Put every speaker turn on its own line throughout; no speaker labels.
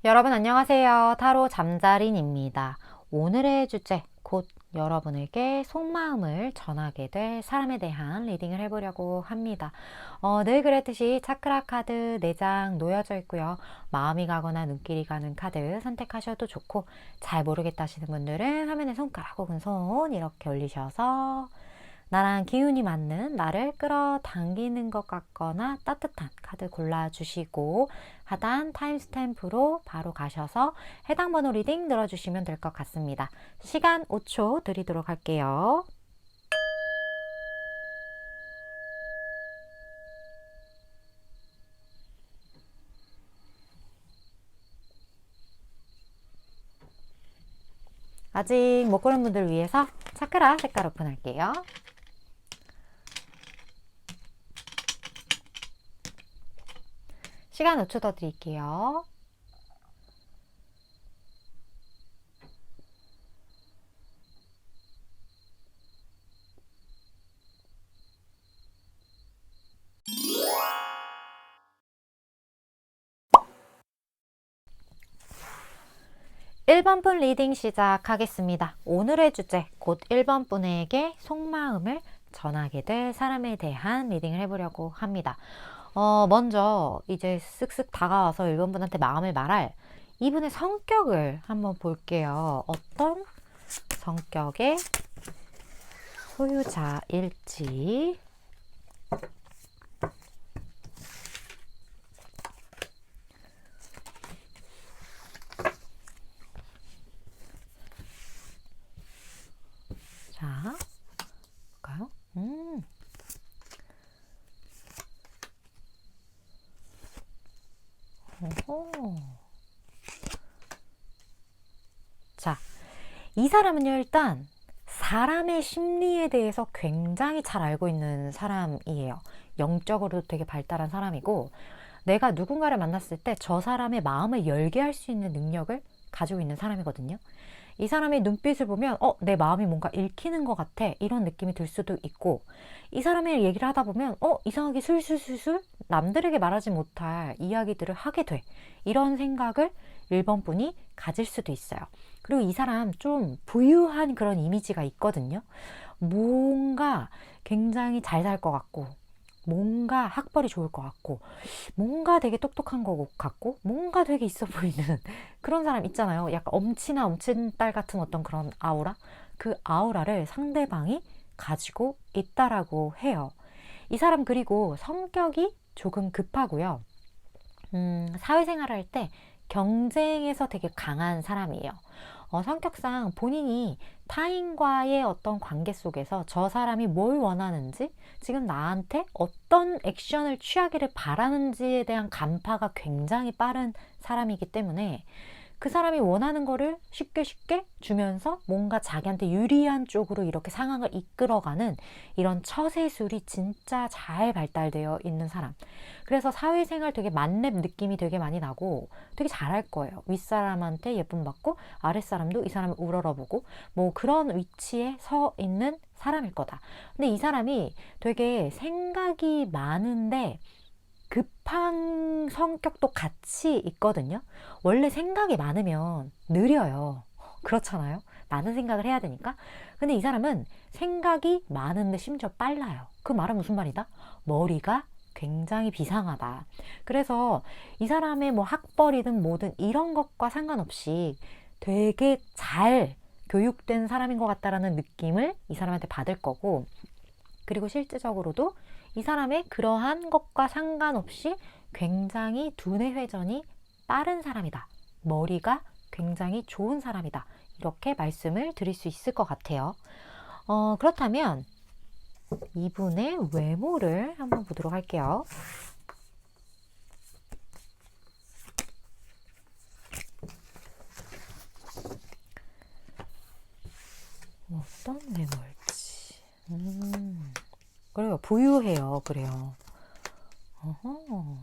여러분 안녕하세요. 타로 잠자린입니다. 오늘의 주제, 곧 여러분에게 속마음을 전하게 될 사람에 대한 리딩을 해보려고 합니다. 늘 그랬듯이 차크라 카드 4장 놓여져 있고요. 마음이 가거나 눈길이 가는 카드 선택하셔도 좋고, 잘 모르겠다 하시는 분들은 화면에 손가락 혹은 손 이렇게 올리셔서 나랑 기운이 맞는, 나를 끌어당기는 것 같거나 따뜻한 카드 골라주시고 하단 타임스탬프로 바로 가셔서 해당 번호 리딩 들어주시면 될 것 같습니다. 시간 5초 드리도록 할게요. 아직 못 고른 분들 위해서 차크라 색깔 오픈할게요. 시간 5초 더 드릴게요. 일 번 분 리딩 시작하겠습니다. 오늘의 주제, 곧 1번 분에게 속마음을 전하게 될 사람에 대한 리딩을 해보려고 합니다. 먼저 이제 쓱쓱 다가와서 1번 분한테 마음을 말할 이분의 성격을 한번 볼게요. 어떤 성격의 소유자일지. 자, 볼까요? 오호. 자, 이 사람은요, 일단 사람의 심리에 대해서 굉장히 잘 알고 있는 사람이에요. 영적으로도 되게 발달한 사람이고, 내가 누군가를 만났을 때 저 사람의 마음을 열게 할 수 있는 능력을 가지고 있는 사람이거든요. 이 사람의 눈빛을 보면 내 마음이 뭔가 읽히는 것 같아, 이런 느낌이 들 수도 있고, 이 사람의 얘기를 하다 보면 이상하게 술술술술 남들에게 말하지 못할 이야기들을 하게 돼, 이런 생각을 1번 분이 가질 수도 있어요. 그리고 이 사람 좀 부유한 그런 이미지가 있거든요. 뭔가 굉장히 잘 살 것 같고, 뭔가 학벌이 좋을 것 같고, 뭔가 되게 똑똑한 것 같고, 뭔가 되게 있어 보이는 그런 사람 있잖아요. 약간 엄친아 엄친딸 같은 어떤 그런 아우라? 그 아우라를 상대방이 가지고 있다라고 해요. 이 사람 그리고 성격이 조금 급하고요. 사회생활을 할 때 경쟁에서 되게 강한 사람이에요. 성격상 본인이 타인과의 어떤 관계 속에서 저 사람이 뭘 원하는지, 지금 나한테 어떤 액션을 취하기를 바라는지에 대한 간파가 굉장히 빠른 사람이기 때문에 그 사람이 원하는 거를 쉽게 쉽게 주면서 뭔가 자기한테 유리한 쪽으로 이렇게 상황을 이끌어가는 이런 처세술이 진짜 잘 발달되어 있는 사람. 그래서 사회생활 되게 만렙 느낌이 되게 많이 나고 되게 잘할 거예요. 윗사람한테 예쁨 받고 아랫사람도 이 사람을 우러러보고 뭐 그런 위치에 서 있는 사람일 거다. 근데 이 사람이 되게 생각이 많은데 급한 성격도 같이 있거든요. 원래 생각이 많으면 느려요. 그렇잖아요. 많은 생각을 해야 되니까. 근데 이 사람은 생각이 많은데 심지어 빨라요. 그 말은 무슨 말이다? 머리가 굉장히 비상하다. 그래서 이 사람의 뭐 학벌이든 뭐든 이런 것과 상관없이 되게 잘 교육된 사람인 것 같다라는 느낌을 이 사람한테 받을 거고, 그리고 실제적으로도 이 사람의 그러한 것과 상관없이 굉장히 두뇌 회전이 빠른 사람이다. 머리가 굉장히 좋은 사람이다. 이렇게 말씀을 드릴 수 있을 것 같아요. 그렇다면 이분의 외모를 한번 보도록 할게요. 어떤 외모일지. 그래요. 부유해요. 그래요. 어허.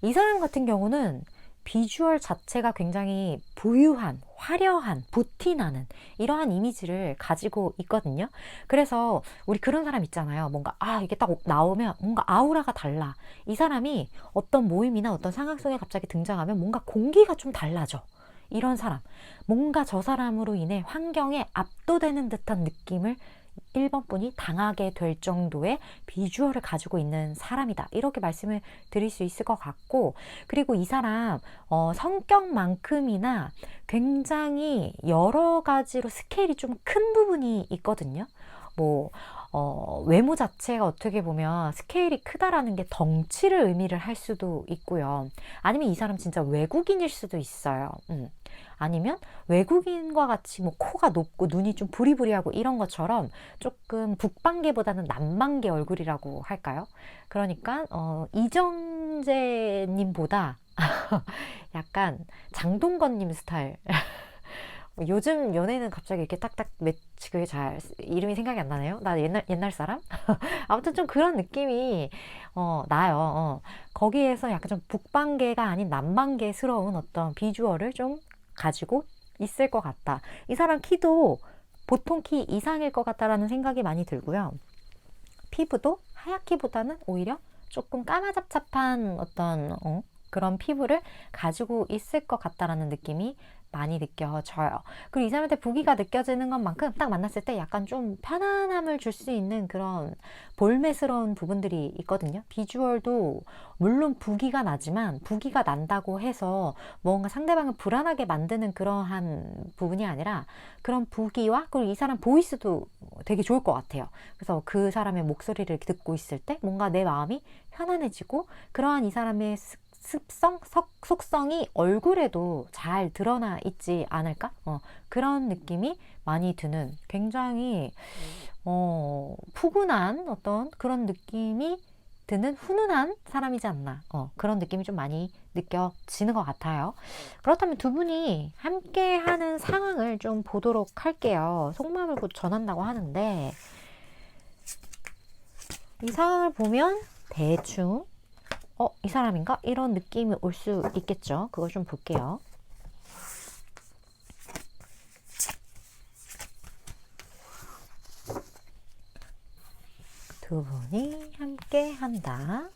이 사람 같은 경우는 비주얼 자체가 굉장히 부유한, 화려한, 부티나는 이러한 이미지를 가지고 있거든요. 그래서 우리 그런 사람 있잖아요. 뭔가 이게 딱 나오면 뭔가 아우라가 달라. 이 사람이 어떤 모임이나 어떤 상황 속에 갑자기 등장하면 뭔가 공기가 좀 달라져. 이런 사람, 뭔가 저 사람으로 인해 환경에 압도되는 듯한 느낌을 1번 분이 당하게 될 정도의 비주얼을 가지고 있는 사람이다. 이렇게 말씀을 드릴 수 있을 것 같고, 그리고 이 사람 성격만큼이나 굉장히 여러 가지로 스케일이 좀 큰 부분이 있거든요. 뭐 외모 자체가 어떻게 보면 스케일이 크다라는 게 덩치를 의미를 할 수도 있고요. 아니면 이 사람 진짜 외국인일 수도 있어요. 아니면 외국인과 같이 뭐 코가 높고 눈이 좀 부리부리하고 이런 것처럼 조금 북방계보다는 남방계 얼굴이라고 할까요? 그러니까 이정재님보다 약간 장동건님 스타일. 요즘 연예인은 갑자기 이렇게 딱딱 매치 그게 잘 이름이 생각이 안 나네요. 나 옛날 사람? 아무튼 좀 그런 느낌이 나요. 거기에서 약간 좀 북방계가 아닌 남방계스러운 어떤 비주얼을 좀 가지고 있을 것 같다. 이 사람 키도 보통 키 이상일 것 같다라는 생각이 많이 들고요. 피부도 하얗기보다는 오히려 조금 까마잡잡한 어떤 그런 피부를 가지고 있을 것 같다라는 느낌이 많이 느껴져요. 그리고 이 사람한테 부기가 느껴지는 것만큼 딱 만났을 때 약간 좀 편안함을 줄 수 있는 그런 볼매스러운 부분들이 있거든요. 비주얼도 물론 부기가 나지만 부기가 난다고 해서 뭔가 상대방을 불안하게 만드는 그러한 부분이 아니라 그런 부기와 그리고 이 사람 보이스도 되게 좋을 것 같아요. 그래서 그 사람의 목소리를 듣고 있을 때 뭔가 내 마음이 편안해지고 그러한 이 사람의 속성이 얼굴에도 잘 드러나 있지 않을까? 그런 느낌이 많이 드는 굉장히 푸근한 어떤 그런 느낌이 드는 훈훈한 사람이지 않나. 그런 느낌이 좀 많이 느껴지는 것 같아요. 그렇다면 두 분이 함께 하는 상황을 좀 보도록 할게요. 속마음을 곧 전한다고 하는데 이 상황을 보면 대충 이 사람인가? 이런 느낌이 올 수 있겠죠. 그걸 좀 볼게요. 두 분이 함께 한다.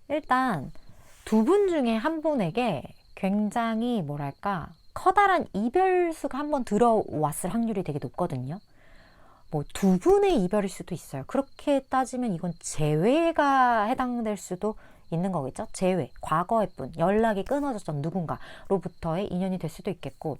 일단 두 분 중에 한 분에게 굉장히 뭐랄까 커다란 이별수가 한번 들어왔을 확률이 되게 높거든요. 뭐 두 분의 이별일 수도 있어요. 그렇게 따지면 이건 재회가 해당될 수도 있는 거겠죠. 재회, 과거의 분, 연락이 끊어졌던 누군가로부터의 인연이 될 수도 있겠고,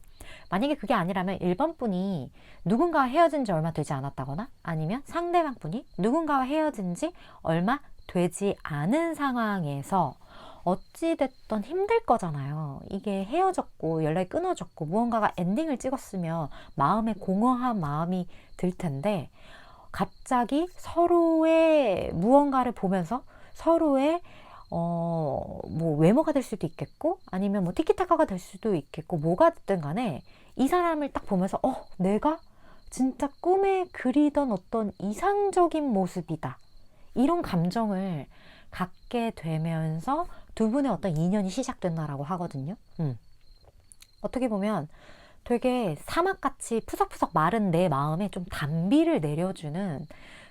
만약에 그게 아니라면 1번 분이 누군가와 헤어진 지 얼마 되지 않았다거나 아니면 상대방 분이 누군가와 헤어진 지 얼마 되지 않은 상황에서 어찌됐던 힘들 거잖아요. 이게 헤어졌고 연락이 끊어졌고 무언가가 엔딩을 찍었으면 마음에 공허한 마음이 들 텐데 갑자기 서로의 무언가를 보면서 서로의 뭐 외모가 될 수도 있겠고 아니면 뭐 티키타카가 될 수도 있겠고 뭐가 됐든 간에 이 사람을 딱 보면서 내가 진짜 꿈에 그리던 어떤 이상적인 모습이다. 이런 감정을 갖게 되면서 두 분의 어떤 인연이 시작된다라고 하거든요. 어떻게 보면 되게 사막같이 푸석푸석 마른 내 마음에 좀 단비를 내려주는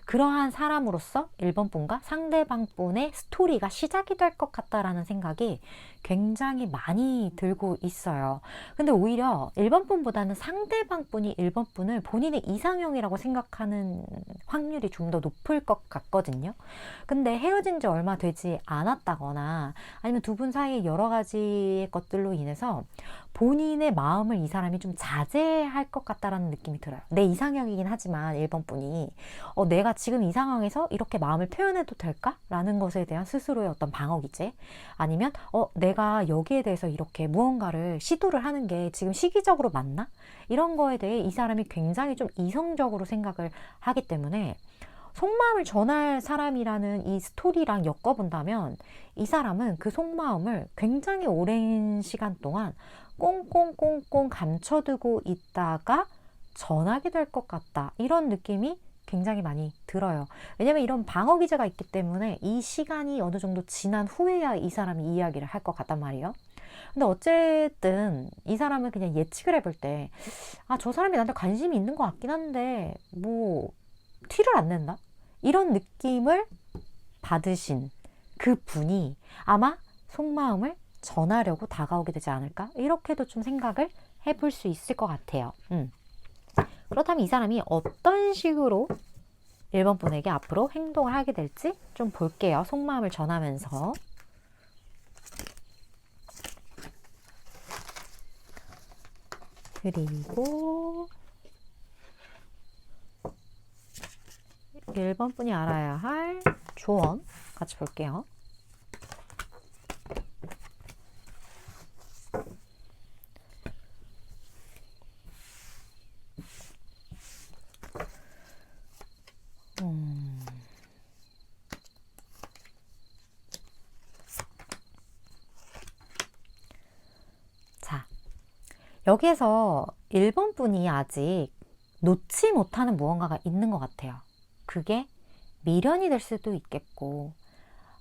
그러한 사람으로서 1번 분과 상대방 분의 스토리가 시작이 될 것 같다라는 생각이 굉장히 많이 들고 있어요. 근데 오히려 1번 분보다는 상대방 분이 1번 분을 본인의 이상형이라고 생각하는 확률이 좀 더 높을 것 같거든요. 근데 헤어진 지 얼마 되지 않았다거나 아니면 두 분 사이에 여러 가지 것들로 인해서 본인의 마음을 이 사람이 좀 자제할 것 같다라는 느낌이 들어요. 내 이상형이긴 하지만 1번 분이 내가 지금 이 상황에서 이렇게 마음을 표현해도 될까? 라는 것에 대한 스스로의 어떤 방어기제 아니면 내가 여기에 대해서 이렇게 무언가를 시도를 하는 게 지금 시기적으로 맞나? 이런 거에 대해 이 사람이 굉장히 좀 이성적으로 생각을 하기 때문에 속마음을 전할 사람이라는 이 스토리랑 엮어본다면 이 사람은 그 속마음을 굉장히 오랜 시간 동안 꽁꽁꽁꽁 감춰두고 있다가 전하게 될 것 같다. 이런 느낌이 굉장히 많이 들어요. 왜냐면 이런 방어 기제가 있기 때문에 이 시간이 어느 정도 지난 후에야 이 사람이 이야기를 할 것 같단 말이에요. 근데 어쨌든 이 사람을 그냥 예측을 해볼 때, 아, 저 사람이 나한테 관심이 있는 것 같긴 한데 뭐 티를 안 낸다? 이런 느낌을 받으신 그 분이 아마 속마음을 전하려고 다가오게 되지 않을까? 이렇게도 좀 생각을 해볼 수 있을 것 같아요. 그렇다면 이 사람이 어떤 식으로 1번 분에게 앞으로 행동을 하게 될지 좀 볼게요. 속마음을 전하면서. 그리고 1번 분이 알아야 할 조언 같이 볼게요. 자, 여기에서 1번 분이 아직 놓지 못하는 무언가가 있는 것 같아요. 그게 미련이 될 수도 있겠고,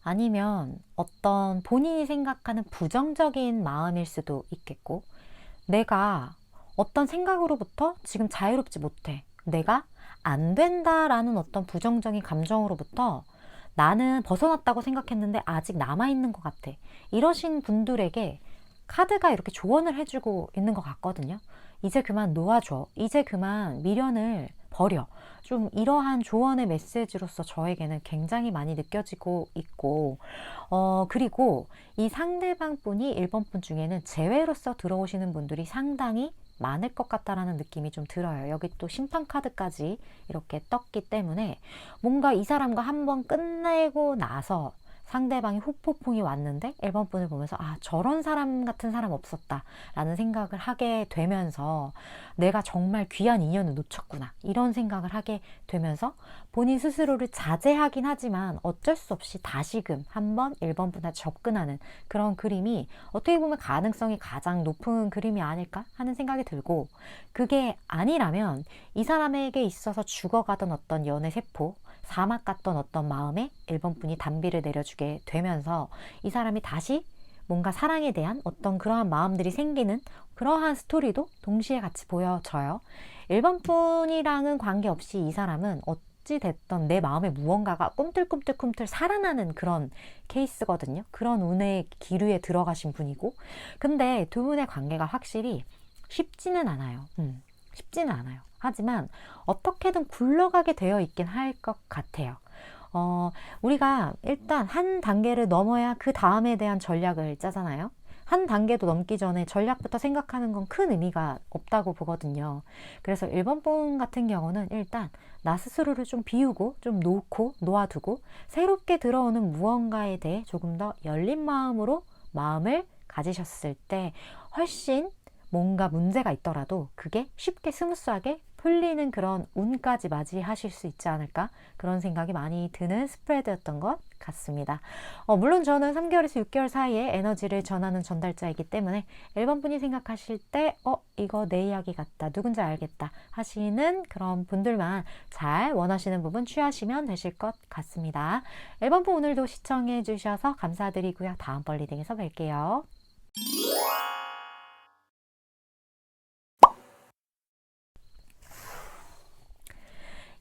아니면 어떤 본인이 생각하는 부정적인 마음일 수도 있겠고, 내가 어떤 생각으로부터 지금 자유롭지 못해. 내가 안 된다라는 어떤 부정적인 감정으로부터 나는 벗어났다고 생각했는데 아직 남아있는 것 같아. 이러신 분들에게 카드가 이렇게 조언을 해주고 있는 것 같거든요. 이제 그만 놓아줘. 이제 그만 미련을 버려. 좀 이러한 조언의 메시지로서 저에게는 굉장히 많이 느껴지고 있고, 그리고 이 상대방 분이 1번 분 중에는 제외로서 들어오시는 분들이 상당히 많을 것 같다라는 느낌이 좀 들어요. 여기 또 심판 카드까지 이렇게 떴기 때문에 뭔가 이 사람과 한번 끝내고 나서 상대방이 후폭풍이 왔는데 1번 분을 보면서 아, 저런 사람 같은 사람 없었다 라는 생각을 하게 되면서 내가 정말 귀한 인연을 놓쳤구나 이런 생각을 하게 되면서 본인 스스로를 자제하긴 하지만 어쩔 수 없이 다시금 한번 1번 분한테 접근하는 그런 그림이 어떻게 보면 가능성이 가장 높은 그림이 아닐까 하는 생각이 들고, 그게 아니라면 이 사람에게 있어서 죽어가던 어떤 연애 세포, 사막 같던 어떤 마음에 1번 분이 단비를 내려주게 되면서 이 사람이 다시 뭔가 사랑에 대한 어떤 그러한 마음들이 생기는 그러한 스토리도 동시에 같이 보여져요. 1번 분이랑은 관계없이 이 사람은 어찌 됐던 내 마음에 무언가가 꿈틀꿈틀꿈틀 살아나는 그런 케이스거든요. 그런 운의 기류에 들어가신 분이고, 근데 두 분의 관계가 확실히 쉽지는 않아요. 쉽지는 않아요. 하지만 어떻게든 굴러가게 되어 있긴 할 것 같아요. 우리가 일단 한 단계를 넘어야 그 다음에 대한 전략을 짜잖아요. 한 단계도 넘기 전에 전략부터 생각하는 건 큰 의미가 없다고 보거든요. 그래서 1번 분 같은 경우는 일단 나 스스로를 좀 비우고 좀 놓고 놓아두고 새롭게 들어오는 무언가에 대해 조금 더 열린 마음으로 마음을 가지셨을 때 훨씬 뭔가 문제가 있더라도 그게 쉽게 스무스하게 풀리는 그런 운까지 맞이하실 수 있지 않을까, 그런 생각이 많이 드는 스프레드였던 것 같습니다. 물론 저는 3개월에서 6개월 사이에 에너지를 전하는 전달자이기 때문에 1번 분이 생각하실 때 이거 내 이야기 같다, 누군지 알겠다 하시는 그런 분들만 잘 원하시는 부분 취하시면 되실 것 같습니다. 1번 분 오늘도 시청해 주셔서 감사드리고요. 다음번 리딩에서 뵐게요.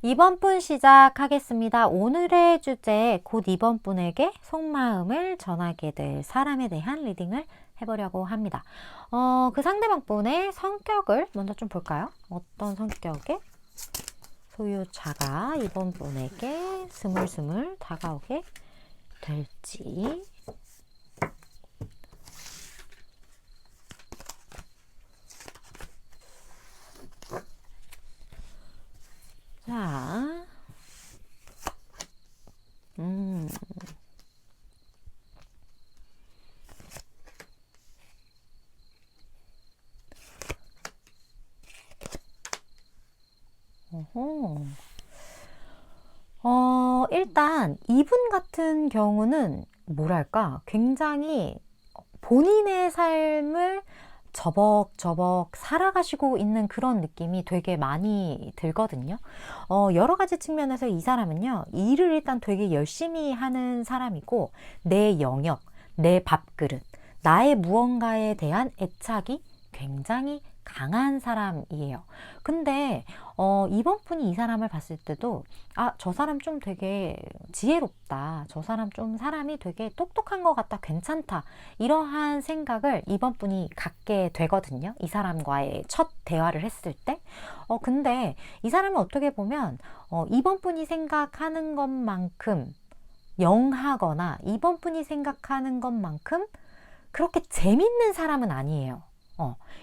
2번 분 시작하겠습니다. 오늘의 주제, 곧 2번 분에게 속마음을 전하게 될 사람에 대한 리딩을 해보려고 합니다. 그 상대방 분의 성격을 먼저 좀 볼까요? 어떤 성격의 소유자가 2번 분에게 스물스물 다가오게 될지. 자, 일단 이분 같은 경우는 뭐랄까 굉장히 본인의 삶을 저벅저벅 살아가시고 있는 그런 느낌이 되게 많이 들거든요. 여러 가지 측면에서 이 사람은요, 일을 일단 되게 열심히 하는 사람이고, 내 영역, 내 밥그릇, 나의 무언가에 대한 애착이 굉장히 강한 사람이에요. 근데 이번 분이 이 사람을 봤을 때도 저 사람 좀 되게 지혜롭다. 저 사람 좀 사람이 되게 똑똑한 것 같다. 괜찮다. 이러한 생각을 이번 분이 갖게 되거든요. 이 사람과의 첫 대화를 했을 때. 근데 이 사람은 어떻게 보면 이번 분이 생각하는 것만큼 영하거나 이번 분이 생각하는 것만큼 그렇게 재밌는 사람은 아니에요.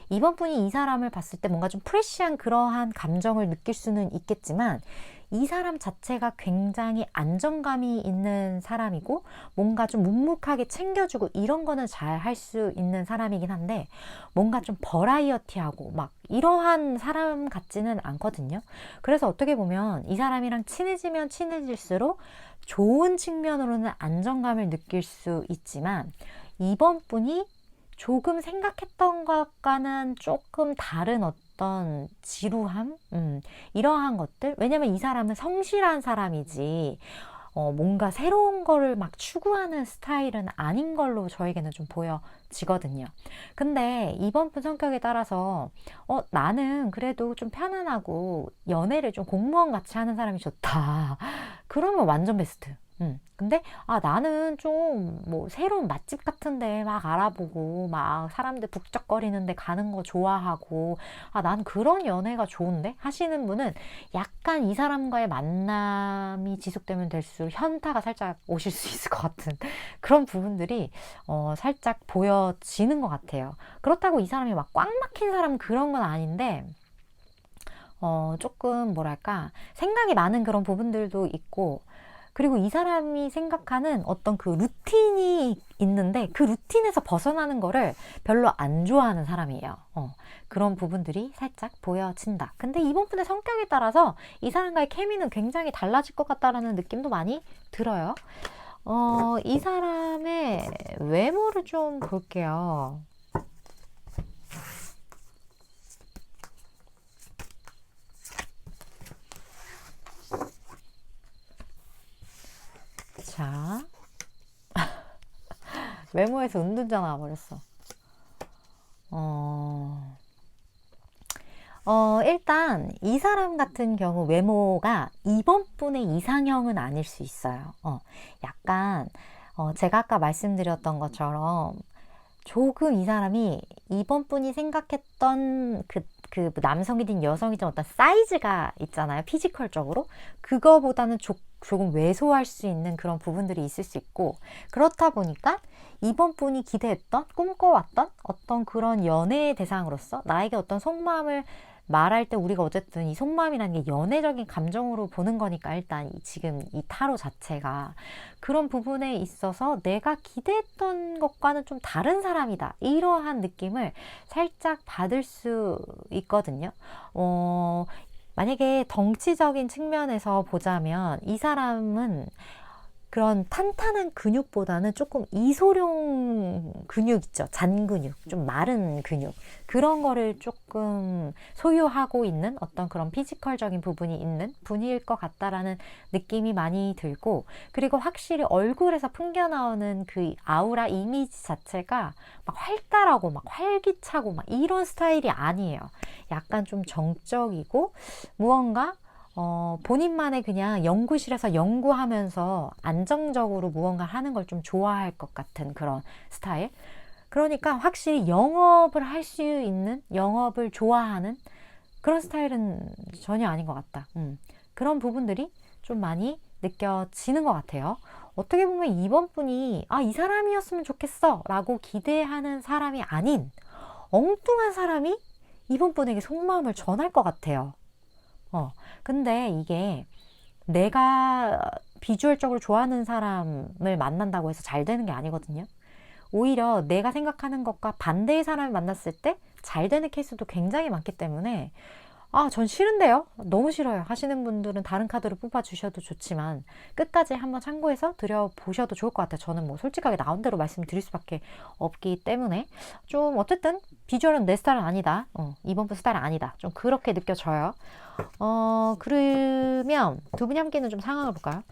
이번 분이 이 사람을 봤을 때 뭔가 좀 프레시한 그러한 감정을 느낄 수는 있겠지만 이 사람 자체가 굉장히 안정감이 있는 사람이고 뭔가 좀 묵묵하게 챙겨주고 이런 거는 잘 할 수 있는 사람이긴 한데 뭔가 좀 버라이어티하고 막 이러한 사람 같지는 않거든요. 그래서 어떻게 보면 이 사람이랑 친해지면 친해질수록 좋은 측면으로는 안정감을 느낄 수 있지만 이번 분이 조금 생각했던 것과는 조금 다른 어떤 지루함? 이러한 것들? 왜냐면 이 사람은 성실한 사람이지, 뭔가 새로운 거를 막 추구하는 스타일은 아닌 걸로 저에게는 좀 보여지거든요. 근데 이번 분 성격에 따라서, 나는 그래도 좀 편안하고 연애를 좀 공무원 같이 하는 사람이 좋다. 그러면 완전 베스트. 근데 나는 좀 뭐 새로운 맛집 같은데 막 알아보고 막 사람들 북적거리는데 가는 거 좋아하고 난 그런 연애가 좋은데 하시는 분은 약간 이 사람과의 만남이 지속되면 될수록 현타가 살짝 오실 수 있을 것 같은 그런 부분들이 살짝 보여지는 것 같아요. 그렇다고 이 사람이 막 꽉 막힌 사람 그런 건 아닌데 조금 뭐랄까 생각이 많은 그런 부분들도 있고 그리고 이 사람이 생각하는 어떤 그 루틴이 있는데 그 루틴에서 벗어나는 거를 별로 안 좋아하는 사람이에요. 그런 부분들이 살짝 보여진다. 근데 이번 분의 성격에 따라서 이 사람과의 케미는 굉장히 달라질 것 같다라는 느낌도 많이 들어요. 이 사람의 외모를 좀 볼게요. 자, 외모에서 은둔자 나와버렸어. 일단 이 사람 같은 경우 외모가 이번 분의 이상형은 아닐 수 있어요. 약간 제가 아까 말씀드렸던 것처럼 조금 이 사람이 이번 분이 생각했던 그 남성이든 여성이든 어떤 사이즈가 있잖아요. 피지컬적으로. 그거보다는 조금 왜소할 수 있는 그런 부분들이 있을 수 있고 그렇다 보니까 이번 분이 기대했던 꿈꿔왔던 어떤 그런 연애의 대상으로서 나에게 어떤 속마음을 말할 때 우리가 어쨌든 이 속마음이라는 게 연애적인 감정으로 보는 거니까 일단 지금 이 타로 자체가 그런 부분에 있어서 내가 기대했던 것과는 좀 다른 사람이다. 이러한 느낌을 살짝 받을 수 있거든요. 만약에 덩치적인 측면에서 보자면 이 사람은 그런 탄탄한 근육보다는 조금 이소룡 근육 있죠. 잔 근육, 좀 마른 근육. 그런 거를 조금 소유하고 있는 어떤 그런 피지컬적인 부분이 있는 분일 것 같다라는 느낌이 많이 들고, 그리고 확실히 얼굴에서 풍겨나오는 그 아우라 이미지 자체가 막 활달하고 막 활기차고 막 이런 스타일이 아니에요. 약간 좀 정적이고 무언가 본인만의 그냥 연구실에서 연구하면서 안정적으로 무언가를 하는 걸 좀 좋아할 것 같은 그런 스타일. 그러니까 확실히 영업을 할 수 있는, 영업을 좋아하는 그런 스타일은 전혀 아닌 것 같다. 그런 부분들이 좀 많이 느껴지는 것 같아요. 어떻게 보면 이번 분이 이 사람이었으면 좋겠어 라고 기대하는 사람이 아닌 엉뚱한 사람이 이번 분에게 속마음을 전할 것 같아요. 근데 이게 내가 비주얼적으로 좋아하는 사람을 만난다고 해서 잘 되는 게 아니거든요. 오히려 내가 생각하는 것과 반대의 사람을 만났을 때 잘 되는 케이스도 굉장히 많기 때문에 아, 전 싫은데요? 너무 싫어요. 하시는 분들은 다른 카드를 뽑아주셔도 좋지만 끝까지 한번 참고해서 드려보셔도 좋을 것 같아요. 저는 뭐 솔직하게 나온 대로 말씀드릴 수밖에 없기 때문에 좀 어쨌든 비주얼은 내 스타일은 아니다. 이번 분 스타일은 아니다. 좀 그렇게 느껴져요. 그러면 두 분이 함께 있는 좀 상황을 볼까요?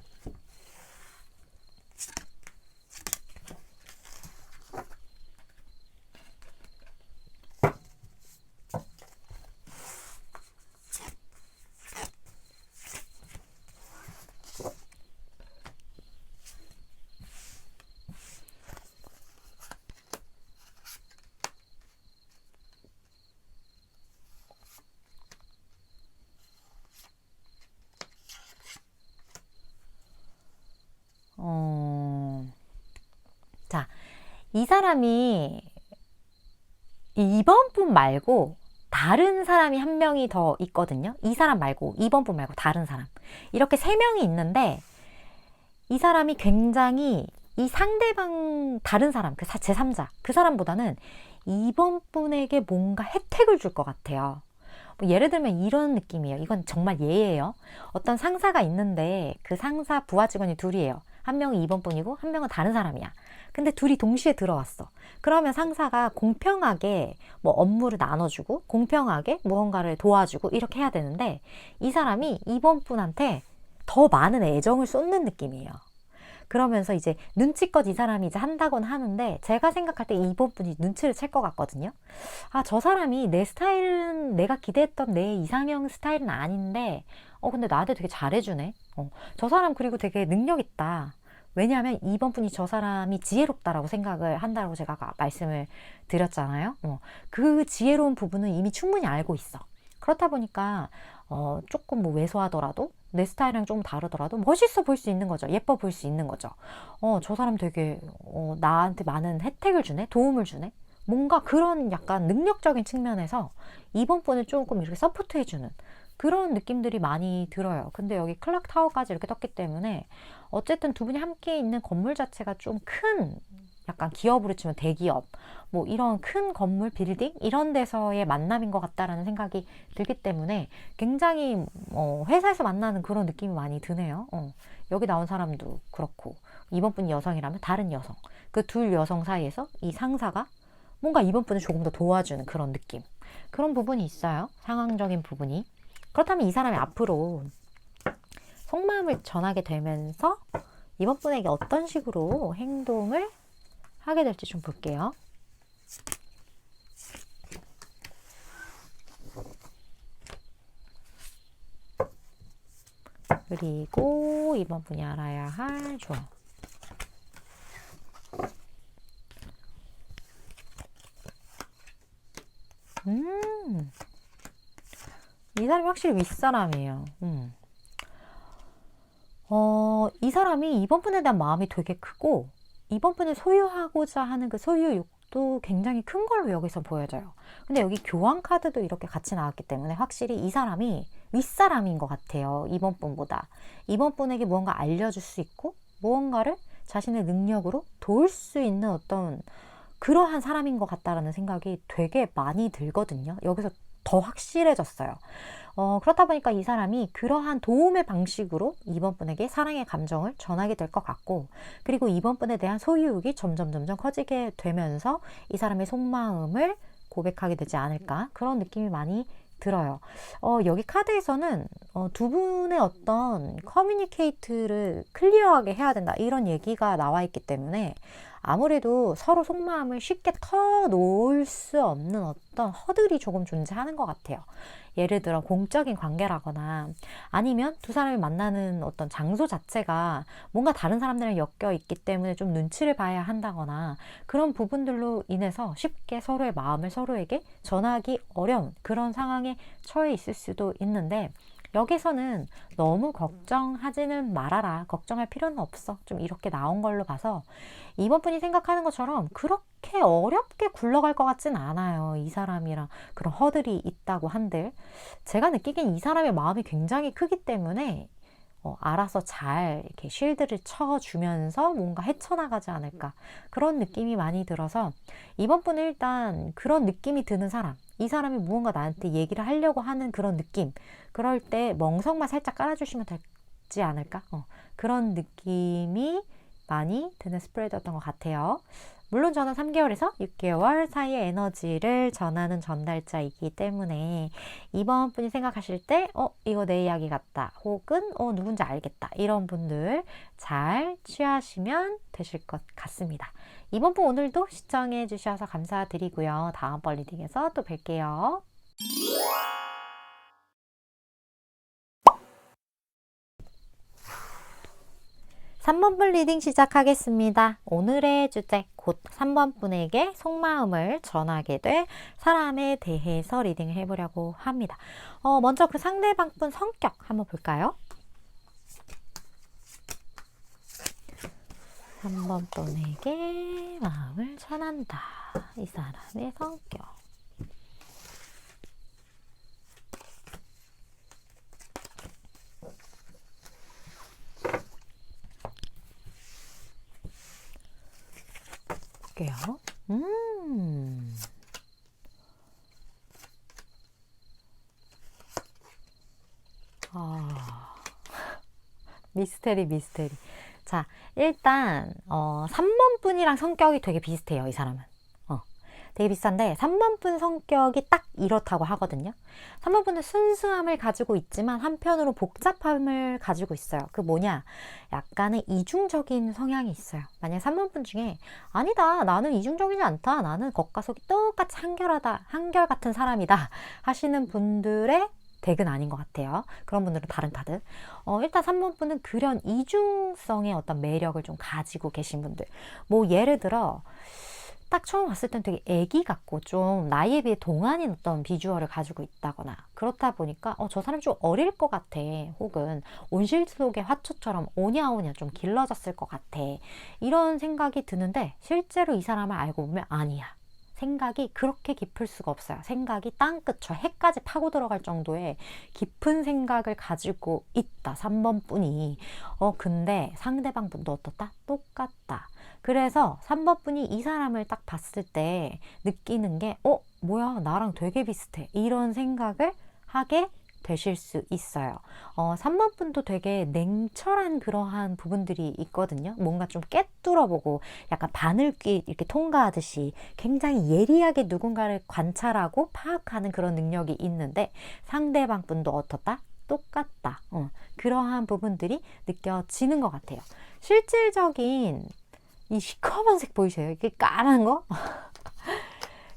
자, 이 사람이 이번 분 말고 다른 사람이 한 명이 더 있거든요. 이 사람 말고 이번 분 말고 다른 사람. 이렇게 세 명이 있는데 이 사람이 굉장히 이 상대방 다른 사람, 그 제3자, 그 사람보다는 이번 분에게 뭔가 혜택을 줄 것 같아요. 뭐 예를 들면 이런 느낌이에요. 이건 정말 예예요. 어떤 상사가 있는데 그 상사 부하 직원이 둘이에요. 한 명은 이번 분이고 한 명은 다른 사람이야. 근데 둘이 동시에 들어왔어. 그러면 상사가 공평하게 뭐 업무를 나눠주고 공평하게 무언가를 도와주고 이렇게 해야 되는데 이 사람이 이번 분한테 더 많은 애정을 쏟는 느낌이에요. 그러면서 이제 눈치껏 이 사람이 이제 한다곤 하는데 제가 생각할 때 이번 분이 눈치를 챌 것 같거든요. 아, 저 사람이 내 스타일은 내가 기대했던 내 이상형 스타일은 아닌데 근데 나한테 되게 잘해주네. 저 사람 그리고 되게 능력 있다. 왜냐하면 이번 분이 저 사람이 지혜롭다라고 생각을 한다고 제가 아까 말씀을 드렸잖아요. 그 지혜로운 부분은 이미 충분히 알고 있어. 그렇다 보니까 조금 뭐 왜소하더라도 내 스타일이랑 좀 다르더라도 멋있어 보일 수 있는 거죠. 예뻐 보일 수 있는 거죠. 저 사람 되게 나한테 많은 혜택을 주네, 도움을 주네. 뭔가 그런 약간 능력적인 측면에서 이번 분을 조금 이렇게 서포트해주는 그런 느낌들이 많이 들어요. 근데 여기 클락 타워까지 이렇게 떴기 때문에 어쨌든 두 분이 함께 있는 건물 자체가 좀 큰 약간 기업으로 치면 대기업 뭐 이런 큰 건물 빌딩 이런 데서의 만남인 것 같다라는 생각이 들기 때문에 굉장히 회사에서 만나는 그런 느낌이 많이 드네요. 여기 나온 사람도 그렇고 이번 분이 여성이라면 다른 여성 그 둘 여성 사이에서 이 상사가 뭔가 이번 분을 조금 더 도와주는 그런 느낌 그런 부분이 있어요. 상황적인 부분이. 그렇다면 이 사람이 앞으로 속마음을 전하게 되면서 이번 분에게 어떤 식으로 행동을 하게 될지 좀 볼게요. 그리고 이번 분이 알아야 할 조언. 이 사람이 확실히 윗사람이에요. 이 사람이 이번 분에 대한 마음이 되게 크고 이번 분을 소유하고자 하는 그 소유욕도 굉장히 큰 걸로 여기서 보여져요. 근데 여기 교환 카드도 이렇게 같이 나왔기 때문에 확실히 이 사람이 윗사람인 것 같아요. 이번 분보다. 이번 분에게 무언가 알려줄 수 있고 무언가를 자신의 능력으로 도울 수 있는 어떤 그러한 사람인 것 같다라는 생각이 되게 많이 들거든요. 여기서 더 확실해졌어요. 그렇다 보니까 이 사람이 그러한 도움의 방식으로 이번 분에게 사랑의 감정을 전하게 될 것 같고 그리고 이번 분에 대한 소유욕이 점점 커지게 되면서 이 사람의 속마음을 고백하게 되지 않을까 그런 느낌이 많이 들어요. 여기 카드에서는 두 분의 어떤 커뮤니케이트를 클리어하게 해야 된다 이런 얘기가 나와 있기 때문에 아무래도 서로 속마음을 쉽게 터놓을 수 없는 어떤 허들이 조금 존재하는 것 같아요. 예를 들어 공적인 관계라거나 아니면 두 사람이 만나는 어떤 장소 자체가 뭔가 다른 사람들이랑 엮여 있기 때문에 좀 눈치를 봐야 한다거나 그런 부분들로 인해서 쉽게 서로의 마음을 서로에게 전하기 어려운 그런 상황에 처해 있을 수도 있는데 여기서는 너무 걱정하지는 말아라. 걱정할 필요는 없어. 좀 이렇게 나온 걸로 봐서 이번 분이 생각하는 것처럼 그렇게 어렵게 굴러갈 것 같진 않아요. 이 사람이랑 그런 허들이 있다고 한들 제가 느끼기엔 이 사람의 마음이 굉장히 크기 때문에 알아서 잘 이렇게 쉴드를 쳐주면서 뭔가 헤쳐나가지 않을까 그런 느낌이 많이 들어서 이번 분은 일단 그런 느낌이 드는 사람 이 사람이 무언가 나한테 얘기를 하려고 하는 그런 느낌. 그럴 때 멍석만 살짝 깔아주시면 되지 않을까? 그런 느낌이 많이 드는 스프레드였던 것 같아요. 물론 저는 3개월에서 6개월 사이의 에너지를 전하는 전달자이기 때문에 이번 분이 생각하실 때 이거 내 이야기 같다 혹은 누군지 알겠다 이런 분들 잘 취하시면 되실 것 같습니다. 이번 분 오늘도 시청해 주셔서 감사드리고요. 다음번 리딩에서 또 뵐게요. 3번 분 리딩 시작하겠습니다. 오늘의 주제, 곧 3번 분에게 속마음을 전하게 될 사람에 대해서 리딩을 해보려고 합니다. 먼저 그 상대방 분 성격 한번 볼까요? 3번 분에게 마음을 전한다. 이 사람의 성격. 볼게요. 미스테리. 자, 일단 3번 분이랑 성격이 되게 비슷해요. 이 사람은. 되게 비슷한데 3번 분 성격이 딱 이렇다고 하거든요. 3번 분은 순수함을 가지고 있지만 한편으로 복잡함을 가지고 있어요. 그 뭐냐? 약간의 이중적인 성향이 있어요. 만약 3번 분 중에 아니다, 나는 이중적이지 않다, 나는 겉과 속이 똑같이 한결같은 사람이다 하시는 분들의 덱은 아닌 것 같아요. 그런 분들은 다른 카드. 일단 3번 분은 그런 이중성의 어떤 매력을 좀 가지고 계신 분들. 뭐 예를 들어 딱 처음 봤을 땐 되게 애기 같고 좀 나이에 비해 동안인 어떤 비주얼을 가지고 있다거나 그렇다 보니까 저 사람 좀 어릴 것 같아, 혹은 온실 속의 화초처럼 오냐오냐 좀 길러졌을 것 같아, 이런 생각이 드는데 실제로 이 사람을 알고 보면 아니야. 생각이 그렇게 깊을 수가 없어요. 생각이 땅끝 저 해까지 파고 들어갈 정도의 깊은 생각을 가지고 있다, 3번 분이. 근데 상대방 분도 어떻다? 똑같다. 그래서 3번 분이 이 사람을 딱 봤을 때 느끼는 게 뭐야, 나랑 되게 비슷해, 이런 생각을 하게 되실 수 있어요. 3번 분도 되게 냉철한 그러한 부분들이 있거든요. 뭔가 좀 꿰뚫어보고 약간 바늘귀 이렇게 통과하듯이 굉장히 예리하게 누군가를 관찰하고 파악하는 그런 능력이 있는데 상대방 분도 어떻다? 똑같다. 그러한 부분들이 느껴지는 것 같아요. 실질적인 이 시커먼색 보이세요? 이게 까만 거?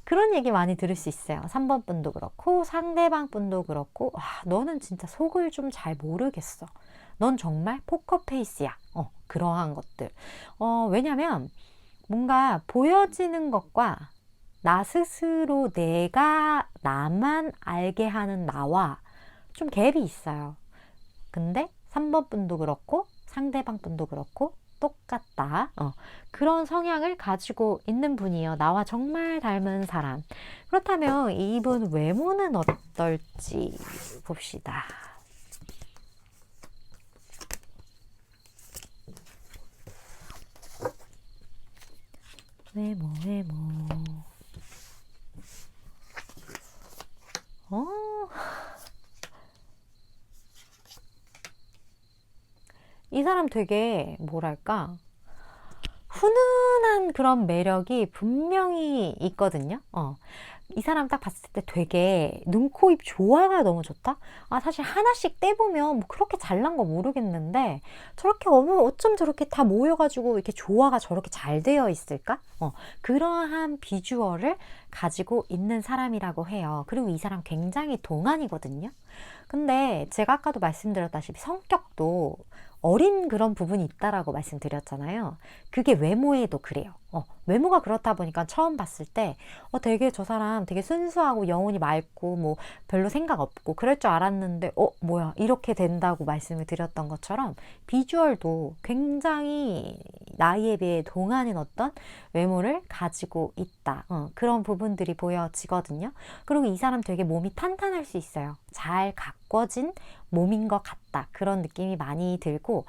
그런 얘기 많이 들을 수 있어요. 3번 분도 그렇고 상대방 분도 그렇고, 와, 너는 진짜 속을 좀 잘 모르겠어, 넌 정말 포커페이스야. 그러한 것들. 왜냐면 뭔가 보여지는 것과 나 스스로 내가 나만 알게 하는 나와 좀 갭이 있어요. 근데 3번 분도 그렇고 상대방 분도 그렇고 똑같다. 그런 성향을 가지고 있는 분이에요. 나와 정말 닮은 사람. 그렇다면 이분 외모는 어떨지 봅시다. 외모. 이 사람 되게 뭐랄까, 훈훈한 그런 매력이 분명히 있거든요. 이 사람 딱 봤을 때 되게 눈, 코, 입 조화가 너무 좋다? 사실 하나씩 떼보면 뭐 그렇게 잘난 거 모르겠는데 저렇게 어쩜 저렇게 다 모여가지고 이렇게 조화가 저렇게 잘 되어 있을까? 그러한 비주얼을 가지고 있는 사람이라고 해요. 그리고 이 사람 굉장히 동안이거든요. 근데 제가 아까도 말씀드렸다시피 성격도 어린 그런 부분이 있다라고 말씀드렸잖아요. 그게 외모에도 그래요. 외모가 그렇다 보니까 처음 봤을 때 되게 저 사람 되게 순수하고 영혼이 맑고 뭐 별로 생각 없고 그럴 줄 알았는데 뭐야, 이렇게 된다고 말씀을 드렸던 것처럼 비주얼도 굉장히 나이에 비해 동안인 어떤 외모를 가지고 있다. 그런 부분들이 보여지거든요. 그리고 이 사람 되게 몸이 탄탄할 수 있어요. 잘 가꿔진 몸인 것 같다. 그런 느낌이 많이 들고,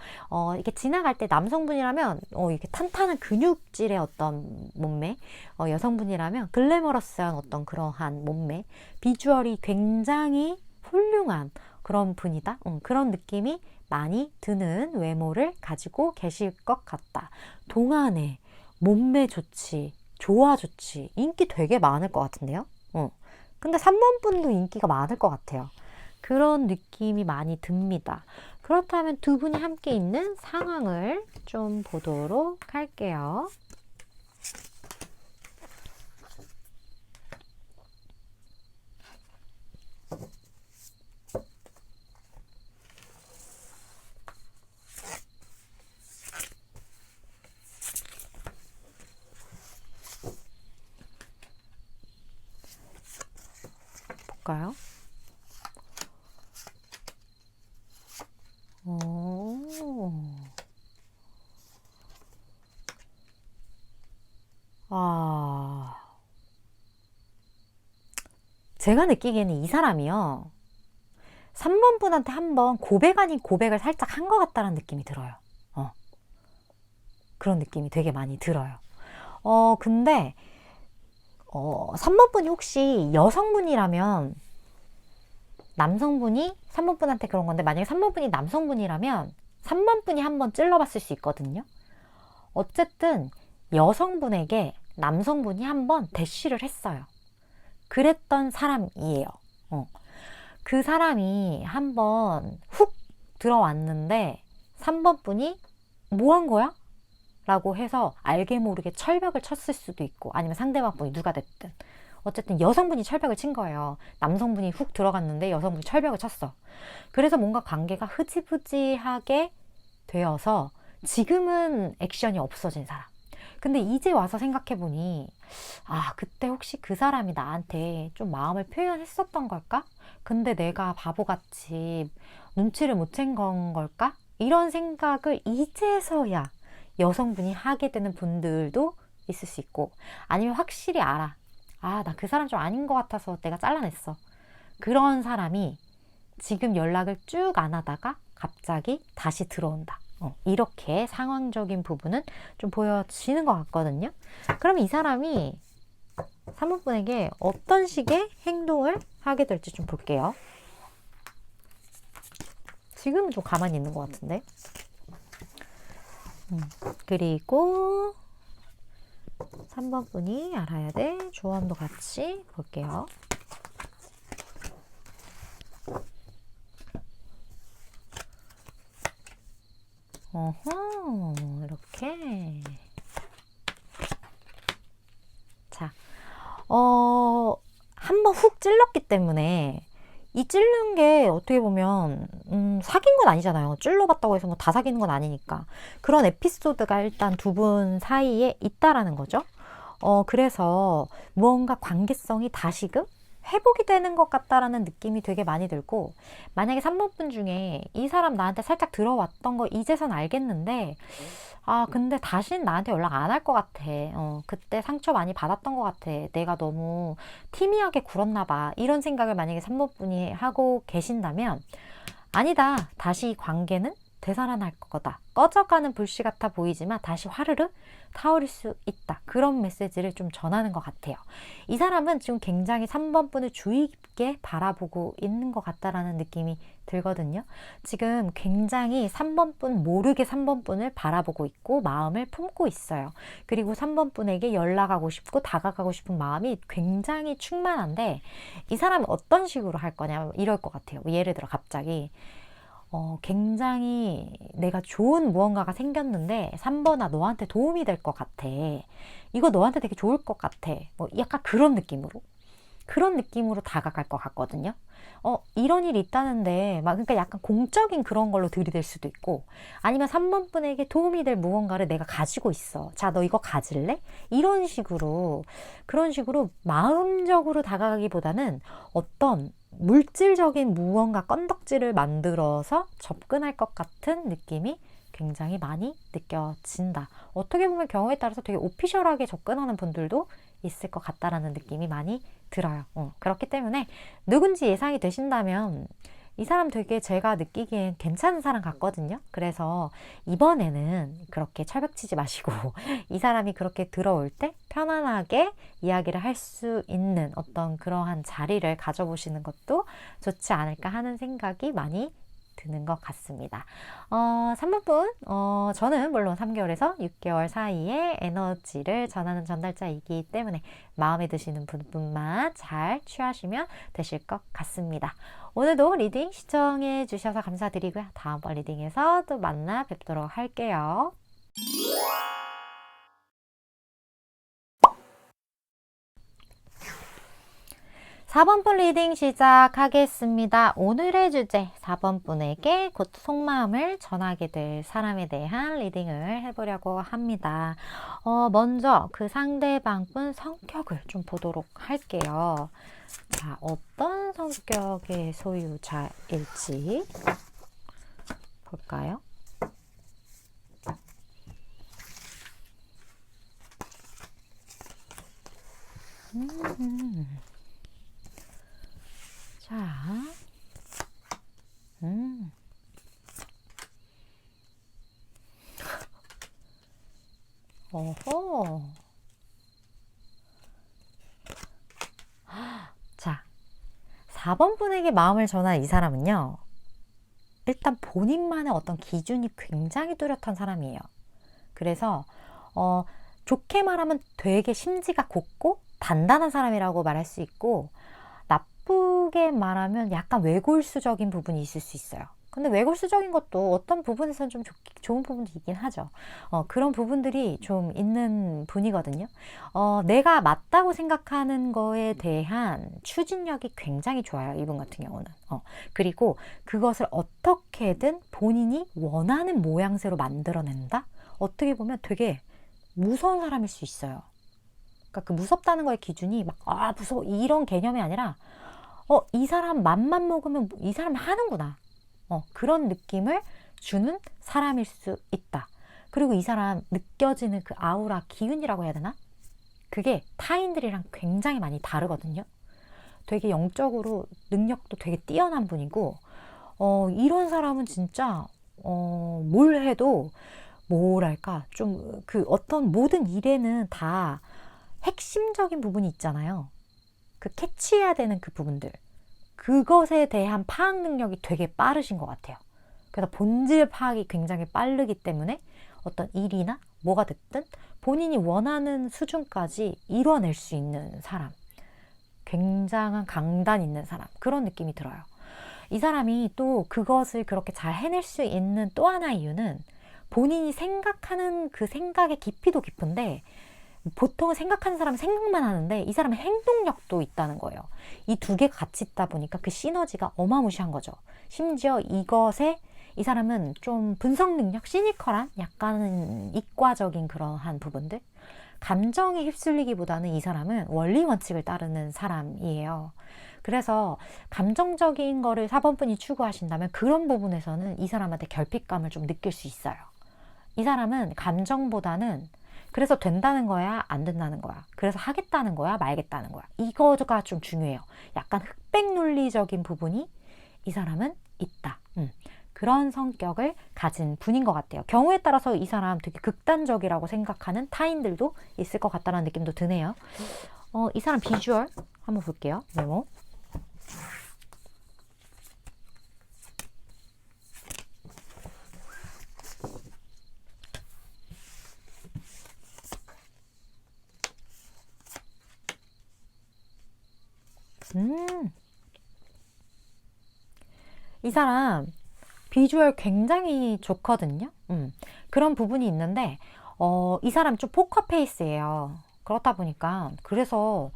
이렇게 지나갈 때 남성분이라면, 이렇게 탄탄한 근육질의 어떤 몸매, 여성분이라면 글래머러스한 어떤 그러한 몸매, 비주얼이 굉장히 훌륭한 그런 분이다. 그런 느낌이 많이 드는 외모를 가지고 계실 것 같다. 동안에 몸매 좋지, 좋아 좋지, 인기 되게 많을 것 같은데요? 근데 3번 분도 인기가 많을 것 같아요. 그런 느낌이 많이 듭니다. 그렇다면 두 분이 함께 있는 상황을 좀 보도록 할게요. 볼까요? 제가 느끼기에는 이 사람이요. 3번 분한테 한번 고백 아닌 고백을 살짝 한 것 같다는 느낌이 들어요. 그런 느낌이 되게 많이 들어요. 근데 3번 분이 혹시 여성분이라면 남성분이 3번 분한테 그런 건데, 만약에 3번 분이 남성분이라면 3번 분이 한번 찔러봤을 수 있거든요. 어쨌든 여성분에게 남성분이 한번 대시를 했어요. 그랬던 사람이에요. 그 사람이 한번 훅 들어왔는데 3번 분이 뭐 한 거야? 라고 해서 알게 모르게 철벽을 쳤을 수도 있고, 아니면 상대방 분이 누가 됐든 어쨌든 여성분이 철벽을 친 거예요. 남성분이 훅 들어갔는데 여성분이 철벽을 쳤어. 그래서 뭔가 관계가 흐지부지하게 되어서 지금은 액션이 없어진 사람. 근데 이제 와서 생각해보니, 그때 혹시 그 사람이 나한테 좀 마음을 표현했었던 걸까? 근데 내가 바보같이 눈치를 못 챈 건 걸까? 이런 생각을 이제서야 여성분이 하게 되는 분들도 있을 수 있고, 아니면 확실히 알아. 나 그 사람 좀 아닌 것 같아서 내가 잘라냈어. 그런 사람이 지금 연락을 쭉 안 하다가 갑자기 다시 들어온다. 이렇게 상황적인 부분은 좀 보여지는 것 같거든요. 그러면 이 사람이 3번 분에게 어떤 식의 행동을 하게 될지 좀 볼게요. 지금은 좀 가만히 있는 것 같은데. 그리고 3번 분이 알아야 될 조언도 같이 볼게요. 이렇게. 자, 한번 훅 찔렀기 때문에, 이 찔른 게 어떻게 보면 사귄 건 아니잖아요. 찔러봤다고 해서 뭐 다 사귀는 건 아니니까. 그런 에피소드가 일단 두 분 사이에 있다라는 거죠. 그래서 무언가 관계성이 다시금 회복이 되는 것 같다라는 느낌이 되게 많이 들고, 만약에 3번 분 중에 이 사람 나한테 살짝 들어왔던 거 이제선 알겠는데, 근데 다시는 나한테 연락 안 할 것 같아. 그때 상처 많이 받았던 것 같아. 내가 너무 티미하게 굴었나 봐. 이런 생각을 만약에 3번 분이 하고 계신다면, 아니다. 다시 관계는 되살아날 거다. 꺼져가는 불씨 같아 보이지만 다시 화르르 타오를 수 있다. 그런 메시지를 좀 전하는 것 같아요. 이 사람은 지금 굉장히 3번 분을 주의 깊게 바라보고 있는 것 같다라는 느낌이 들거든요. 지금 굉장히 3번 분, 모르게 3번 분을 바라보고 있고 마음을 품고 있어요. 그리고 3번 분에게 연락하고 싶고 다가가고 싶은 마음이 굉장히 충만한데, 이 사람이 어떤 식으로 할 거냐, 이럴 것 같아요. 예를 들어 갑자기 굉장히 내가 좋은 무언가가 생겼는데 3번아 너한테 도움이 될 것 같아. 이거 너한테 되게 좋을 것 같아. 뭐 약간 그런 느낌으로 다가갈 것 같거든요. 이런 일이 있다는데 막, 그러니까 약간 공적인 그런 걸로 들이댈 수도 있고, 아니면 3번 분에게 도움이 될 무언가를 내가 가지고 있어. 자, 너 이거 가질래? 이런 식으로, 그런 식으로 마음적으로 다가가기보다는 어떤 물질적인 무언가 건덕지를 만들어서 접근할 것 같은 느낌이 굉장히 많이 느껴진다. 어떻게 보면 경우에 따라서 되게 오피셜하게 접근하는 분들도 있을 것 같다라는 느낌이 많이 들어요. 그렇기 때문에 누군지 예상이 되신다면 이 사람 되게 제가 느끼기엔 괜찮은 사람 같거든요. 그래서 이번에는 그렇게 철벽치지 마시고 이 사람이 그렇게 들어올 때 편안하게 이야기를 할 수 있는 어떤 그러한 자리를 가져보시는 것도 좋지 않을까 하는 생각이 많이 드는 것 같습니다. 3번분, 저는 물론 3개월에서 6개월 사이에 에너지를 전하는 전달자이기 때문에 마음에 드시는 분만 잘 취하시면 되실 것 같습니다. 오늘도 리딩 시청해 주셔서 감사드리고요. 다음번 리딩에서 또 만나 뵙도록 할게요. 4번분 리딩 시작하겠습니다. 오늘의 주제 4번분에게 곧 속마음을 전하게 될 사람에 대한 리딩을 해보려고 합니다. 먼저 그 상대방분 성격을 좀 보도록 할게요. 자, 어떤 성격의 소유자일지 볼까요? 자, 어허. 자, 4번 분에게 마음을 전한 이 사람은요, 일단 본인만의 어떤 기준이 굉장히 뚜렷한 사람이에요. 그래서, 좋게 말하면 되게 심지가 곱고 단단한 사람이라고 말할 수 있고, 나쁘게 말하면 약간 외골수적인 부분이 있을 수 있어요. 근데 외골수적인 것도 어떤 부분에서는 좀 좋은 부분도 있긴 하죠. 그런 부분들이 좀 있는 분이거든요. 내가 맞다고 생각하는 거에 대한 추진력이 굉장히 좋아요. 이분 같은 경우는. 그리고 그것을 어떻게든 본인이 원하는 모양새로 만들어낸다? 어떻게 보면 되게 무서운 사람일 수 있어요. 그러니까 그 무섭다는 거의 기준이 막, 무서워. 이런 개념이 아니라, 이 사람 맘만 먹으면 이 사람 하는구나. 그런 느낌을 주는 사람일 수 있다. 그리고 이 사람 느껴지는 그 아우라 기운이라고 해야 되나? 그게 타인들이랑 굉장히 많이 다르거든요. 되게 영적으로 능력도 되게 뛰어난 분이고, 이런 사람은 진짜, 뭘 해도, 뭐랄까, 좀 그 어떤 모든 일에는 다 핵심적인 부분이 있잖아요. 그 캐치해야 되는 그 부분들. 그것에 대한 파악 능력이 되게 빠르신 것 같아요. 그래서 본질 파악이 굉장히 빠르기 때문에 어떤 일이나 뭐가 됐든 본인이 원하는 수준까지 이뤄낼 수 있는 사람. 굉장한 강단 있는 사람. 그런 느낌이 들어요. 이 사람이 또 그것을 그렇게 잘 해낼 수 있는 또 하나의 이유는 본인이 생각하는 그 생각의 깊이도 깊은데 보통 생각하는 사람은 생각만 하는데 이 사람은 행동력도 있다는 거예요. 이 두 개가 같이 있다 보니까 그 시너지가 어마무시한 거죠. 심지어 이것에 이 사람은 좀 분석 능력, 시니컬한 약간은 이과적인 그러한 부분들, 감정에 휩쓸리기보다는 이 사람은 원리 원칙을 따르는 사람이에요. 그래서 감정적인 거를 4번 분이 추구하신다면 그런 부분에서는 이 사람한테 결핍감을 좀 느낄 수 있어요. 이 사람은 감정보다는 그래서 된다는 거야, 안 된다는 거야. 그래서 하겠다는 거야, 말겠다는 거야. 이거가 좀 중요해요. 약간 흑백 논리적인 부분이 이 사람은 있다. 그런 성격을 가진 분인 것 같아요. 경우에 따라서 이 사람 되게 극단적이라고 생각하는 타인들도 있을 것 같다는 느낌도 드네요. 이 사람 비주얼 한번 볼게요. 메모. 이 사람 비주얼 굉장히 좋거든요. 그런 부분이 있는데 이 사람 좀 포커페이스예요. 그렇다 보니까 그래서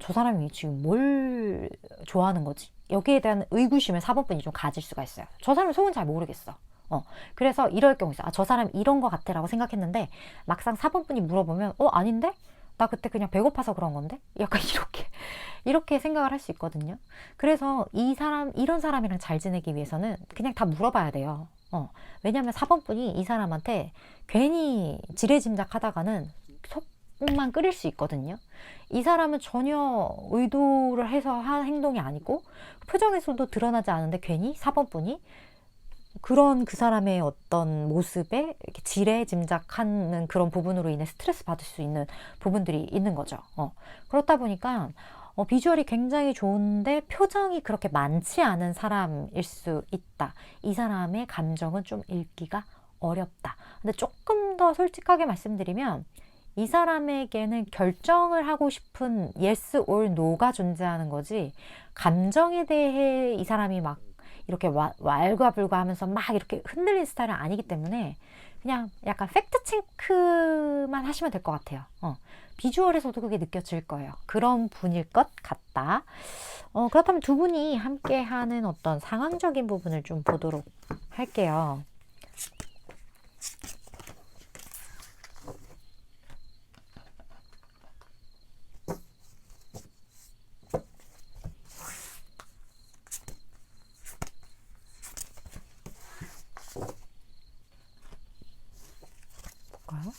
저 사람이 지금 뭘 좋아하는 거지? 여기에 대한 의구심을 4번분이 좀 가질 수가 있어요. 저 사람 속은 잘 모르겠어. 그래서 이럴 경우 있어요. 저 사람 이런 거 같아 라고 생각했는데 막상 4번분이 물어보면 아닌데? 나 그때 그냥 배고파서 그런 건데? 약간 이렇게 생각을 할 수 있거든요. 그래서 이런 사람이랑 잘 지내기 위해서는 그냥 다 물어봐야 돼요. 왜냐면 4번분이 이 사람한테 괜히 지레짐작하다가는 속만 끓일 수 있거든요. 이 사람은 전혀 의도를 해서 한 행동이 아니고 표정에서도 드러나지 않은데 괜히 4번분이 그런 그 사람의 어떤 모습에 이렇게 지레짐작하는 그런 부분으로 인해 스트레스 받을 수 있는 부분들이 있는 거죠. 그렇다 보니까 비주얼이 굉장히 좋은데 표정이 그렇게 많지 않은 사람일 수 있다. 이 사람의 감정은 좀 읽기가 어렵다. 근데 조금 더 솔직하게 말씀드리면 이 사람에게는 결정을 하고 싶은 yes or no가 존재하는 거지, 감정에 대해 이 사람이 막 이렇게 왈가불가 하면서 막 이렇게 흔들린 스타일은 아니기 때문에 그냥 약간 팩트 체크만 하시면 될 것 같아요. 비주얼에서도 그게 느껴질 거예요. 그런 분일 것 같다. 그렇다면 두 분이 함께 하는 어떤 상황적인 부분을 좀 보도록 할게요. 볼까요?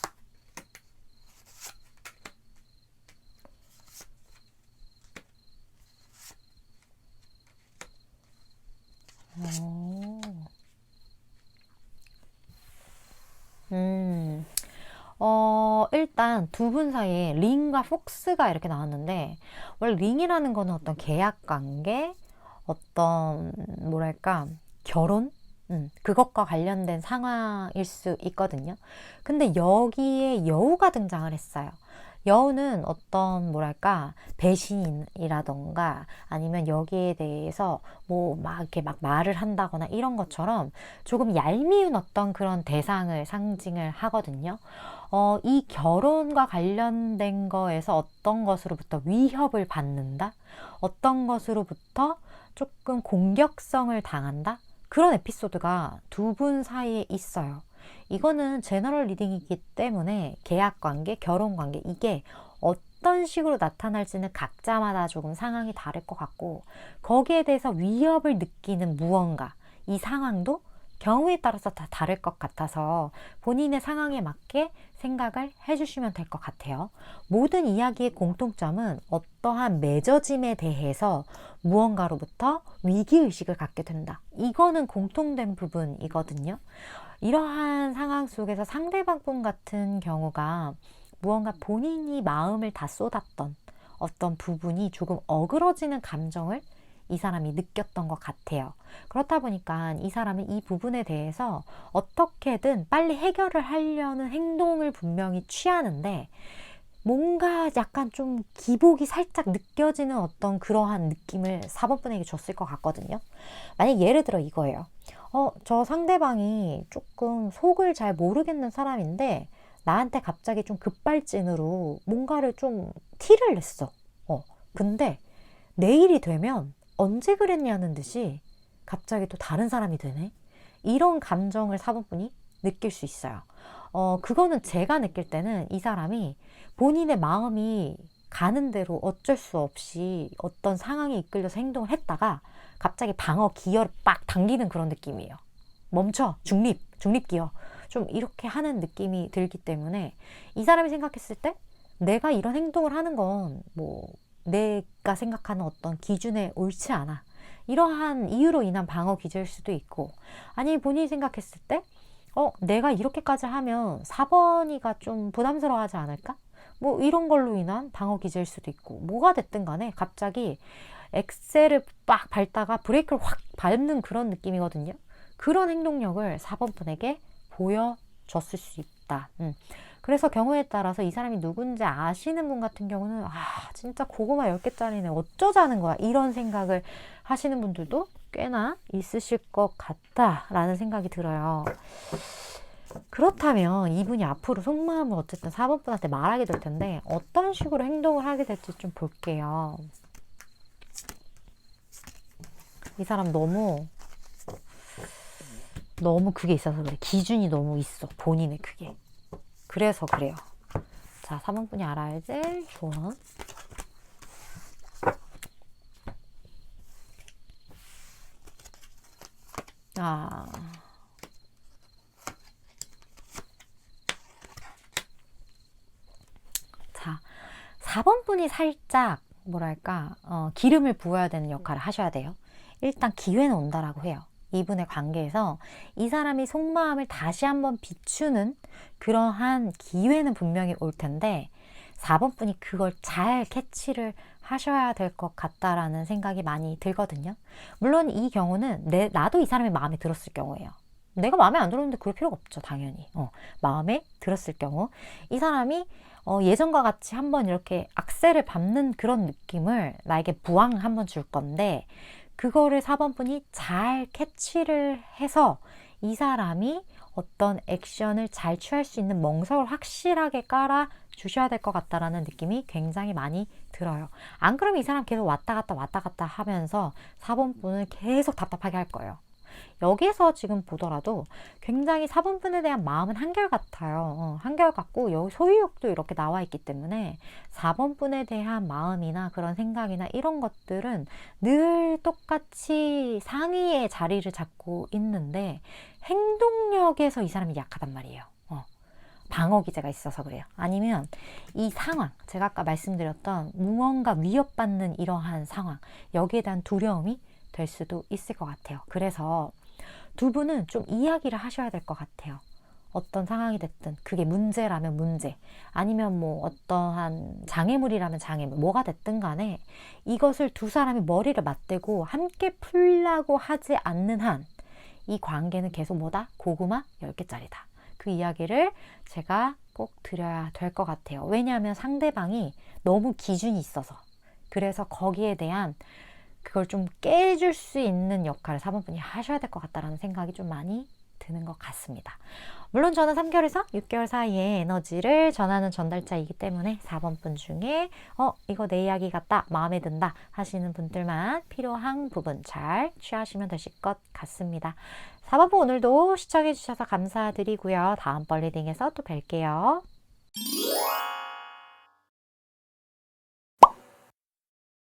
일단 두 분 사이에 링과 폭스가 이렇게 나왔는데, 원래 링이라는 거는 어떤 계약 관계, 어떤 뭐랄까 결혼, 그것과 관련된 상황일 수 있거든요. 근데 여기에 여우가 등장을 했어요. 여우는 어떤 뭐랄까 배신이라던가 아니면 여기에 대해서 뭐 막 이렇게 막 말을 한다거나 이런 것처럼 조금 얄미운 어떤 그런 대상을 상징을 하거든요. 이 결혼과 관련된 거에서 어떤 것으로부터 위협을 받는다? 어떤 것으로부터 조금 공격성을 당한다? 그런 에피소드가 두 분 사이에 있어요. 이거는 제너럴 리딩이기 때문에 계약 관계, 결혼 관계, 이게 어떤 식으로 나타날지는 각자마다 조금 상황이 다를 것 같고, 거기에 대해서 위협을 느끼는 무언가, 이 상황도 경우에 따라서 다 다를 것 같아서 본인의 상황에 맞게 생각을 해주시면 될 것 같아요. 모든 이야기의 공통점은 어떠한 맺어짐에 대해서 무언가로부터 위기의식을 갖게 된다. 이거는 공통된 부분이거든요. 이러한 상황 속에서 상대방 분 같은 경우가 무언가 본인이 마음을 다 쏟았던 어떤 부분이 조금 어그러지는 감정을 이 사람이 느꼈던 것 같아요. 그렇다 보니까 이 사람은 이 부분에 대해서 어떻게든 빨리 해결을 하려는 행동을 분명히 취하는데, 뭔가 약간 좀 기복이 살짝 느껴지는 어떤 그러한 느낌을 4번 분에게 줬을 것 같거든요. 만약 예를 들어 이거예요. 저 상대방이 조금 속을 잘 모르겠는 사람인데 나한테 갑자기 좀 급발진으로 뭔가를 좀 티를 냈어. 근데 내일이 되면 언제 그랬냐는 듯이 갑자기 또 다른 사람이 되네. 이런 감정을 4번 분이 느낄 수 있어요. 그거는 제가 느낄 때는 이 사람이 본인의 마음이 가는 대로 어쩔 수 없이 어떤 상황에 이끌려서 행동을 했다가 갑자기 방어 기어를 빡 당기는 그런 느낌이에요. 멈춰! 중립 기어. 좀 이렇게 하는 느낌이 들기 때문에 이 사람이 생각했을 때 내가 이런 행동을 하는 건 뭐 내가 생각하는 어떤 기준에 옳지 않아. 이러한 이유로 인한 방어 기제일 수도 있고, 아니 본인이 생각했을 때 내가 이렇게까지 하면 4번이가 좀 부담스러워하지 않을까? 뭐 이런 걸로 인한 방어 기제일 수도 있고, 뭐가 됐든 간에 갑자기 엑셀을 빡 밟다가 브레이크를 확 밟는 그런 느낌이거든요. 그런 행동력을 4번 분에게 보여줬을 수 있다. 그래서 경우에 따라서 이 사람이 누군지 아시는 분 같은 경우는 진짜 고구마 10개짜리네 어쩌자는 거야, 이런 생각을 하시는 분들도 꽤나 있으실 것 같다라는 생각이 들어요. 그렇다면 이분이 앞으로 속마음을 어쨌든 4번 분한테 말하게 될 텐데 어떤 식으로 행동을 하게 될지 좀 볼게요. 이 사람 너무 그게 있어서 그래. 기준이 너무 있어. 본인의 그게. 그래서 그래요. 자, 4번 분이 알아야 될 조언. 자, 4번 분이 살짝 뭐랄까 기름을 부어야 되는 역할을 하셔야 돼요. 일단 기회는 온다라고 해요. 이분의 관계에서 이 사람이 속마음을 다시 한번 비추는 그러한 기회는 분명히 올 텐데 4번 분이 그걸 잘 캐치를 하셔야 될 것 같다라는 생각이 많이 들거든요. 물론 이 경우는 나도 이 사람이 마음에 들었을 경우예요. 내가 마음에 안 들었는데 그럴 필요가 없죠, 당연히. 마음에 들었을 경우 이 사람이 예전과 같이 한번 이렇게 악셀을 밟는 그런 느낌을 나에게 부항 한번 줄 건데 그거를 4번 분이 잘 캐치를 해서 이 사람이 어떤 액션을 잘 취할 수 있는 멍석을 확실하게 깔아 주셔야 될 것 같다라는 느낌이 굉장히 많이 들어요. 안 그러면 이 사람 계속 왔다 갔다 하면서 4번 분을 계속 답답하게 할 거예요. 여기에서 지금 보더라도 굉장히 4번 분에 대한 마음은 한결같아요. 한결같고 여기 소유욕도 이렇게 나와 있기 때문에 4번 분에 대한 마음이나 그런 생각이나 이런 것들은 늘 똑같이 상위의 자리를 잡고 있는데 행동력에서 이 사람이 약하단 말이에요. 방어 기제가 있어서 그래요. 아니면 이 상황, 제가 아까 말씀드렸던 무언가 위협받는 이러한 상황, 여기에 대한 두려움이 될 수도 있을 것 같아요. 그래서 두 분은 좀 이야기를 하셔야 될 것 같아요. 어떤 상황이 됐든 그게 문제라면 문제, 아니면 뭐 어떠한 장애물이라면 장애물, 뭐가 됐든 간에 이것을 두 사람이 머리를 맞대고 함께 풀려고 하지 않는 한 이 관계는 계속 뭐다? 고구마 10개짜리다. 그 이야기를 제가 꼭 드려야 될 것 같아요. 왜냐하면 상대방이 너무 기준이 있어서, 그래서 거기에 대한 그걸 좀 깨줄 수 있는 역할을 4번 분이 하셔야 될 것 같다라는 생각이 좀 많이 드는 것 같습니다. 물론 저는 3개월에서 6개월 사이의 에너지를 전하는 전달자이기 때문에 4번 분 중에 이거 내 이야기 같다, 마음에 든다 하시는 분들만 필요한 부분 잘 취하시면 되실 것 같습니다. 4번 분 오늘도 시청해 주셔서 감사드리고요. 다음번 리딩에서 또 뵐게요.